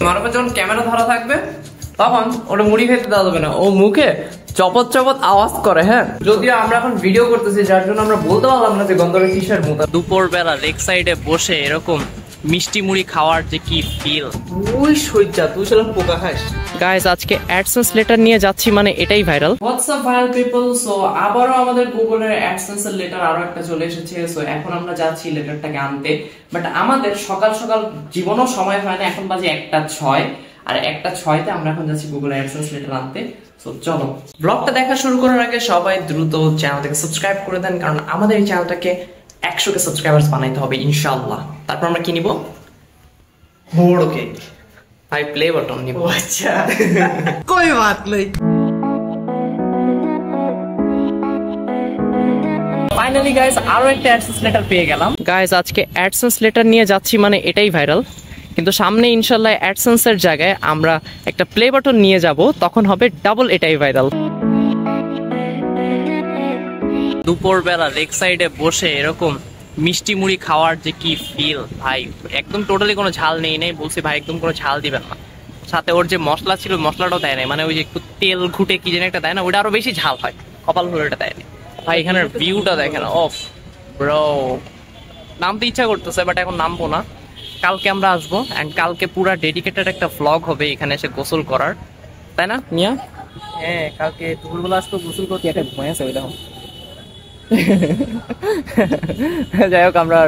তোমার উপর যখন ক্যামেরা ধরা থাকবে তখন ওটা মুড়ি খেতে দেওয়া যাবে না, ও মুখে চপত চপত আওয়াজ করে। হ্যাঁ, যদিও আমরা এখন ভিডিও করতেছি যার জন্য আমরা বলতে পারলাম না যে গন্ধটা কিসের মতো। দুপুর বেলা লেক সাইডে বসে এরকম মিষ্টি মুড়ি খাওয়ার যে কি ফিল, ওই সইজা তুই সেরকম পোকা খাস। গাইস আজকে অ্যাডসেন্স লেটার নিয়ে যাচ্ছি, মানে এটাই viral. WhatsApp viral people, so আবারও আমাদের গুগলের অ্যাডসেন্স এর লেটার আরো একটা চলে এসেছে। সো এখন আমরা যাচ্ছি লেটারটাকে আনতে, বাট আমাদের সকাল সকাল জীবনও সময় হয় না, এখন বাজে 1:06 আর 1:06 আমরা এখন যাচ্ছি গুগল অ্যাডসেন্স লেটার আনতে। সো চলো, ব্লগটা দেখা শুরু করার আগে সবাই দ্রুত চ্যানেলটাকে সাবস্ক্রাইব করে দেন, কারণ আমাদের এই চ্যানেলটাকে 100কে সাবস্ক্রাইবার্স বানাইতে হবে ইনশাআল্লাহ। তারপর আমরা কি নিব? বড় কেক। ভাই প্লে বাটন নিব। আচ্ছা কোই বাত নেই। ফাইনালি গাইস আরো একটা অ্যাডসেন্স লেটার পেয়ে গেলাম। গাইস আজকে অ্যাডসেন্স লেটার নিয়ে যাচ্ছি, মানে এটাই ভাইরাল। কিন্তু সামনে ইনশাল্লাহ অ্যাডসেন্সের জায়গায় আমরা একটা প্লে বাটন নিয়ে যাব, তখন হবে ডাবল এটাই ভাইরাল। দুপুর বেলা লেক সাইডে বসে এরকম মিষ্টি মুড়ি খাওয়ার যে কি ফিল ভাই, একদম টোটালি কোনো ঝাল নেই বলছি ভাই, একদম কোনো ঝাল দিবেন না। সাথে ওর যে মশলা ছিল মশলাটাও দেয় নাই, মানে ওই যে একটু তেল ঘুটে কি যেন একটা দেয় না, ওটা আরো বেশি ঝাল হয়, কপাল ধরে ওটা দেয় না ভাই। এখানের ভিউটা দেখেন, অফ ব্রো, নামতে ইচ্ছা করতেছে বাট এখন নামবো না, কালকে আমরা আসবো। এন্ড কালকে পুরা ডেডিকেটেড একটা ভ্লগ হবে এখানে এসে গোসল করার, তাই না মিয়া? হ্যাঁ, কালকে দুপুরবেলা আসতো গোসল করতে, একটা ঘুমাই আছে ওইরকম। যাই হোক, আমরা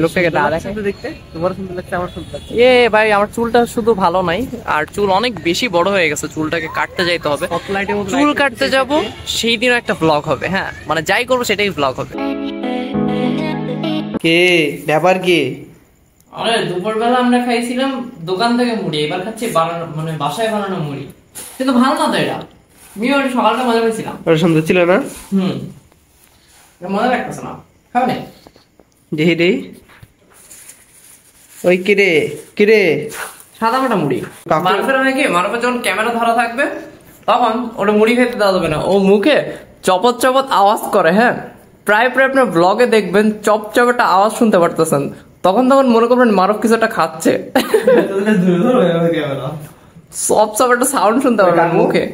লোকটাকে না দেখতে তোমার সুন্দর লাগছে, আমার সুন্দর লাগছে। ভাই আমার চুলটা শুধু ভালো নাই, আর চুল অনেক বেশি বড় হয়ে গেছে, চুলটাকে কাটতে যাইতে হবে। চুল কাটতে যাব সেই দিনও একটা ব্লগ হবে। হ্যাঁ, মানে যাই করবো সেটাই ব্লগ হবে। কে ব্যাপার কি? আরে দুপুরবেলা আমরা খাইছিলাম দোকান থেকে মুড়ি, এবার খাচ্ছি বানানো, মানে বাসায় বানানো মুড়ি, কিন্তু ভালো না তো এটা। আমি সকালটা মজা পেয়েছিলাম, সুন্দর ছিল না? মজা লাগতেছে না, খাবে না? দেখি দেই। ওই কিরে কিরে সাদা মাটা মুড়ি। মানুষের হয় কি, মানুষের যখন ক্যামেরা ধরা থাকবে তখন ওটা মুড়ি খেতে দেওয়া যাবে না, ও মুখে চপত চপত আওয়াজ করে। হ্যাঁ, প্রায় আপনার ব্লগে দেখবেন চপ চপটা আওয়াজ শুনতে পারতেছেন, তখন মনে করবেন মারফ কিছু একটা খাচ্ছে। চপ চপ একটা সাউন্ড শুনতে পারবেন মুখে।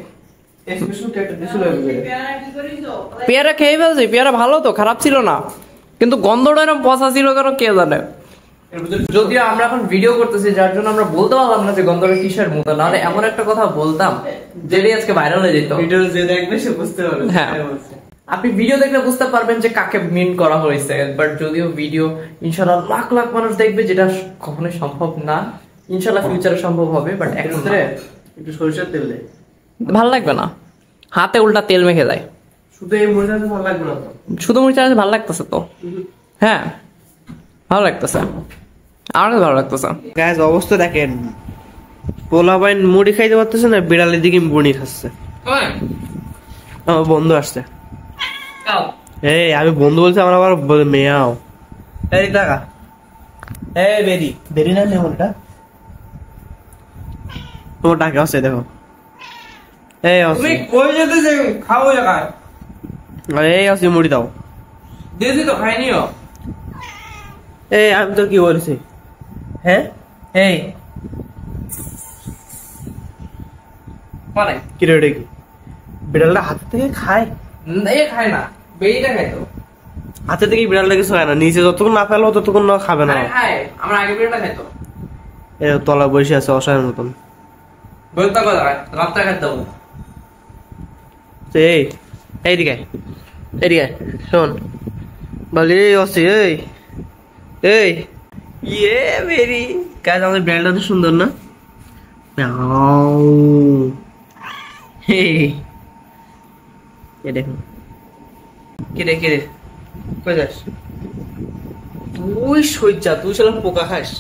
পেয়ারা খেয়ে ফেলছি, পেয়ারা ভালো তো, খারাপ ছিল না, কিন্তু গন্ধটা এরকম পচা ছিল কেন কে জানে। যদিও আমরা এখন ভিডিও করতেছি যার জন্য আমরা বলতে পারলাম না যে গন্ধটা কিসের মতো, নাহলে এমন একটা কথা বলতাম যেটাই আজকে ভাইরাল হয়ে যেত। ভিডিও যে দেখবে সে বুঝতে পারবে। হ্যাঁ, আপনি ভিডিও দেখলে বুঝতে পারবেন যে কাকে মিন করা হয়েছে, বাট যদিও ভিডিও ইনশাআল্লাহ লাখ লাখ মানুষ দেখবে, যেটা কখনোই সম্ভব না, ইনশাআল্লাহ ফিউচারে সম্ভব হবে, বাট এখন একটু সরিষার তেল দে, ভালো লাগবে না, হাতে উল্টা তেল মেখে যায়। শুধু এই মরিচা ভালো লাগবে না তো, শুধু মরিচা ভালো লাগতেছে তো। হ্যাঁ ভালো লাগতেছে, আমার ভালো লাগতেছে। গাইস অবস্থা দেখেন, পোলা বাইন মুড়ি খাইতে পারতেছে না, বিড়ালের দিকে মুড়ি খাচ্ছে। আমার বন্ধু আসছে। এই আমি বন্ধু বলছি, আমার আবার মেয়াও। এই টাকা, এই বেরি বেরি না নেমনটা তোমার টাকা আছে দেখো। এই তুমি কই যেতেছ? খাও জায়গায়। এই আছে মুড়ি দাও। দিয়েছি তো, খাইনিও। এই আমি তো কি বলছি? হ্যাঁ এই মানে কি রে কি বিড়ালটা হাতে থেকে খায়? এই খায় না, বেরিটা খায় তো। হাতে থেকে বিড়ালটা কিছু খায় না, নিচে যতক্ষণ না ফেলবো ততক্ষণ না খাবে না। খায়, আমরা আগে বেরিটা খাইতো। এ তলা বসে আছে অসহায়ের মতন। বলতে কথা রাতটা খাইতে হবে। এই এইদিকে এদিকে শোন, বলি অসি এই এই ইয়ে বেরি কাজ, আমাদের ব্র্যান্ডটা তো সুন্দর না? দেখুন কিরে কিরে কই যাস? ওই সইজা তুই সেরকম পোকা খাস।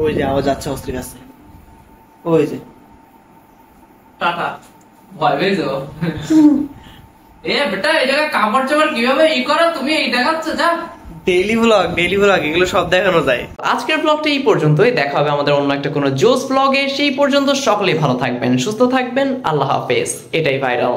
ওই যে আওয়াজ যাচ্ছে অস্ত্রের কাছে, ওই যে টাটা, ভয় পেয়ে যাও। এ বেটা, এই জায়গায় কাপড় চাপড় কিভাবে ই করো তুমি, এই দেখাচ্ছ যা। ডেইলি ব্লগ এগুলো সব দেখানো যায়। আজকের ব্লগটা এই পর্যন্তই, দেখা হবে আমাদের অন্য একটা কোনো জোস ব্লগে। সেই পর্যন্ত সকলেই ভালো থাকবেন, সুস্থ থাকবেন, আল্লাহ হাফেজ। এটাই ভাইরাল।